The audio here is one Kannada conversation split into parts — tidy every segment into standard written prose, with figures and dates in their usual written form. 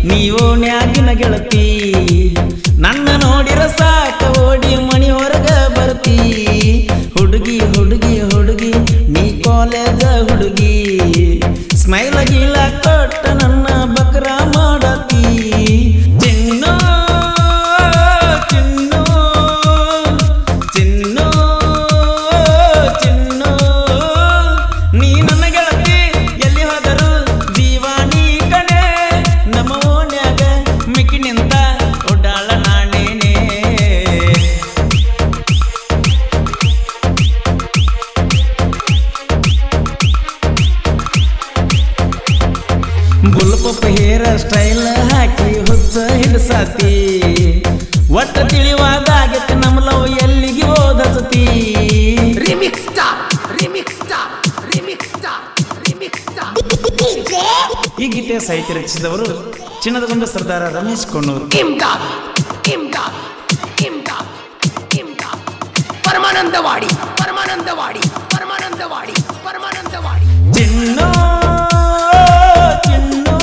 ನೀವು ನ್ಯಾಗಿನ ಗೆಳತಿ ನನ್ನ ನೋಡಿರ ಸಾಕ ಓಡಿ ಮಣಿ ಹೊರಗ ಬರ್ತಿ ಹುಡುಗಿ ಹುಡುಗಿ ಹುಡುಗಿ ನೀ ಕಾಲೇಜ ಹುಡುಗಿ ಸ್ಮೈಲ್ ಗೀಲ ಕೊಟ್ಟ ನನ್ನ ಬಕ್ರ ಮಾಡತಿ ಚಿನ್ನು ಚಿನ್ನು ಚಿನ್ನು ಚಿನ್ನು ನೀ ನನ್ನ ಗೆಳತಿ ಎಲ್ಲಿ ಹೋದರು ಜೀವಾನಿ ಕಣೆ ನಮ್ಮ ಓಣ್ಯಾಗ ಮಿಕ್ಕಿ ನಿಂತ ಒಡ್ಡಾಳ ನಾನೇನೆ ಬುಲ್ಪಪ್ಪ ಹೇರ ಸ್ಟೈಲ್ ಹಾಕಿ ಹುಚ್ಚ ಹಿಡ್ಸಾತಿ ಒಟ್ಟ ತಿಳಿವಾದಾಗತ್ತೆ ನಮ್ಮ ಲವ್ ಎಲ್ಲಿಗೆ ಓದಸತಿ remix star remix star remix star remix star ಈ ಗೀತೆ ಸಾಹಿತ್ಯ ರಚಿಸಿದವರು ಚಿನ್ನದಗೊಂಡ ಸರ್ದಾರ ರಮೇಶ್ ಕೊಣ್ಣೂರು ಇಮ್ದಾದ್ ಇಮ್ದಾದ್ ಇಮ್ದಾದ್ ಇಮ್ದಾದ್ ಪರಮಾನಂದವಾಡಿ ಪರಮಾನಂದವಾಡಿ ಪರಮಾನಂದವಾಡಿ ಪರಮಾನಂದವಾಡಿ ಚಿನ್ನು ಚಿನ್ನು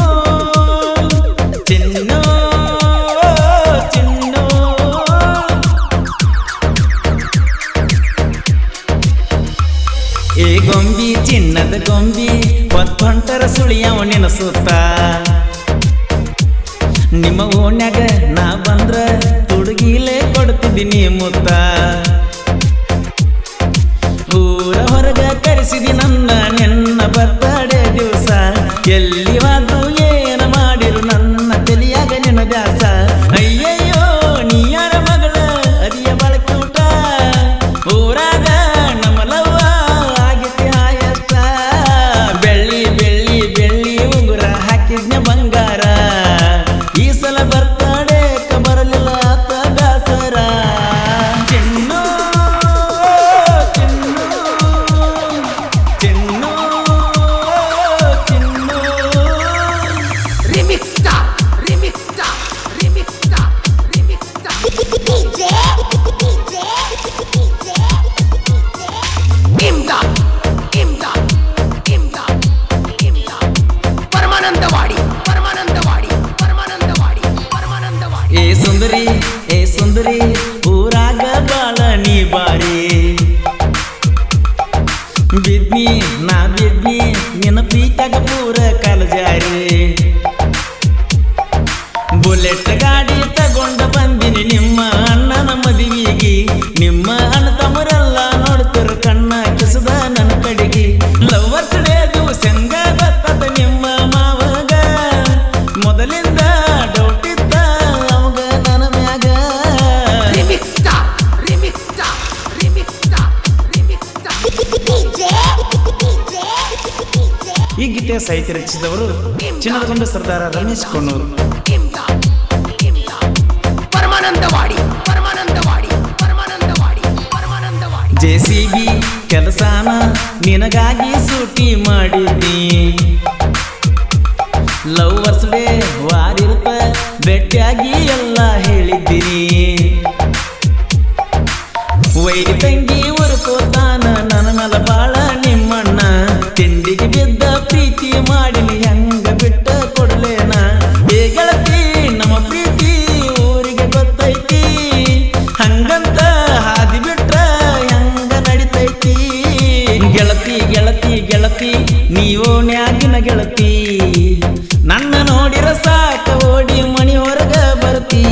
ಚಿನ್ನು ಚಿನ್ನು ಏ ಗೊಂಬಿ ಚಿನ್ನದ ಗೊಂಬಿ ಹೊಂಟರ ಸುಳಿಯವ ನೆನಸುತ್ತ ನಿಮ್ಮ ಓಣ್ಯಾಗ ನಾ ಬಂದ್ರ ತುಡುಗಿಲೆ ಕೊಡ್ತಿದ್ದೀನಿ ಮುತ್ತ ಊರ ಹೊರಗ ಕರೆಸಿದಿ ನನ್ನ ನಿನ್ನ ಬರ್ತಡೆ ದಿವಸ ಎಲ್ಲಿ ಹೋದ್ರು ಏನ ಮಾಡಿರು ನನ್ನ ತಲಿಯಾಗ ನಿನ್ನ ದ್ಯಾಸ ಅಯ್ಯಯ್ಯೋ ನೀ ಯಾರ ಮಗಳ ಅದಿಯ ಬಳಕೂಟ ಊರಾಗ ನಮ್ಮ ಲವ್ವ ಆಗಿತಿ ಹಾಯಷ್ಟ ಬೆಳ್ಳಿ ಬೆಳ್ಳಿ ಬೆಳ್ಳಿ ಉಂಗುರ ಹಾಕಿದ್ನ ಬಂಗಾರ ಈ ಸಲ ಬರ್ತಡೆ ಬರಲಿಲ್ಲ ಆತ ದಾಸರ Chinnu Chinnu Chinnu Chinnu remix star remix star remix star remix star ಇಮ್ದಾದ್ ಇಮ್ದಾದ್ ಇಮ್ದಾದ್ ಇಮ್ದಾದ್ ಪರಮಾನಂದವಾಡಿ ಪರಮಾನಂದವಾಡಿ ಪರಮಾನಂದವಾಡಿ ಪರಮಾನಂದವಾಡಿ ಏ ಸುಂದರಿ ಊರಾಗ ಬಾಳ ನೀ ಬಾರಿ ಬಿದ್ನಿ ನಾ ಬಿದ್ನಿ ನಿನ್ನ ಪ್ರೀತಾಗ ಪೂರ ಕಾಲಜಾರಿ ಬುಲೆಟ್ ಗಾಡಿ ತಗೊಂಡ ಬಂದಿನಿ ನಿಮ್ಮ ಅಣ್ಣನ ಮದುವೆಗೆ ನಿಮ್ಮ ಅಣ್ಣ ತಮ್ಮರೆಲ್ಲ ನೋಡ್ತಿರ ಕಣ್ಣ ಕಿಸದ ನನ್ನ ಕಡೆಗೆ ಲವರ್ಸ್ ಡೇ ದಿವಸಂಗ ಬರ್ತದ ನಿಮ್ಮ ಮಾವಗ ಮೊದಲಿಂದ ಡೌಟ್ ಇದ್ದ ಅವಾಗ ನನ್ನ ಮ್ಯಾಗ remix star remix star remix star remix star ಈ ಗೀತೆ ಸಾಹಿತ್ಯ ರಚಿಸಿದವರು ಚಿನ್ನದಗೊಂಡ ಸರ್ದಾರ ರಮೇಶ್ ಕೊಣ್ಣೂರು ಇಮ್ದಾದ್ ಇಮ್ದಾದ್ ಪರಮಾನಂದವಾಡಿ ಪರಮಾನಂದವಾಡಿ ಪರಮಾನಂದವಾಡಿ ಪರಮಾನಂದವಾಡಿ JCB ಕೆಲಸಾನ ನಿನಗಾಗಿ ಸೂಟಿ ಮಾಡಿದ್ನಿ ಲವರ್ಸ್ ಡೇ ವಾರಿರುತ್ತ ಭೇಟಿಯಾಗಿ ಎಲ್ಲ ಹೇಳಿದ್ದೀನಿ ವೈರಿ ತಂಗಿ ಉರ್ಕೋತಾನ ನನ್ನ ಮೇಲ ಬಾಳ ನಿಮ್ಮಣ್ಣ ತಿಂಡಿಗೆ ಬಿದ್ದ ಪ್ರೀತಿ ಮಾಡಿನಿ ಹೆಂಗ ಬಿಟ್ಟ ಕೊಡ್ಲೇನ ಏ ಗೆಳತಿ ನಮ್ಮ ಪ್ರೀತಿ ಊರಿಗೆ ಗೊತ್ತೈತಿ ಹಂಗಂತ ಹಾದಿ ಬಿಟ್ರ ಹೆಂಗ ನಡಿತೈತಿ ಗೆಳತಿ ಗೆಳತಿ ಗೆಳತಿ ನೀವು ನ್ಯಾಗಿನ ಗೆಳತಿ ನನ್ನ ನೋಡಿರ ಸಾಕ ಓಡಿ ಮಣಿ ಹೊರಗ ಬರ್ತಿ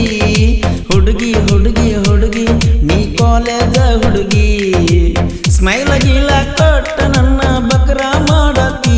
ಹುಡುಗಿ ಹುಡುಗಿ ಹುಡುಗಿ ನೀ ಕಾಲೇಜ ಹುಡುಗಿ ಸ್ಮೈಲ್ ಗೀಲ ಕೊಟ್ಟ ನನ್ನ ಬಕ್ರ ಮಾಡತಿ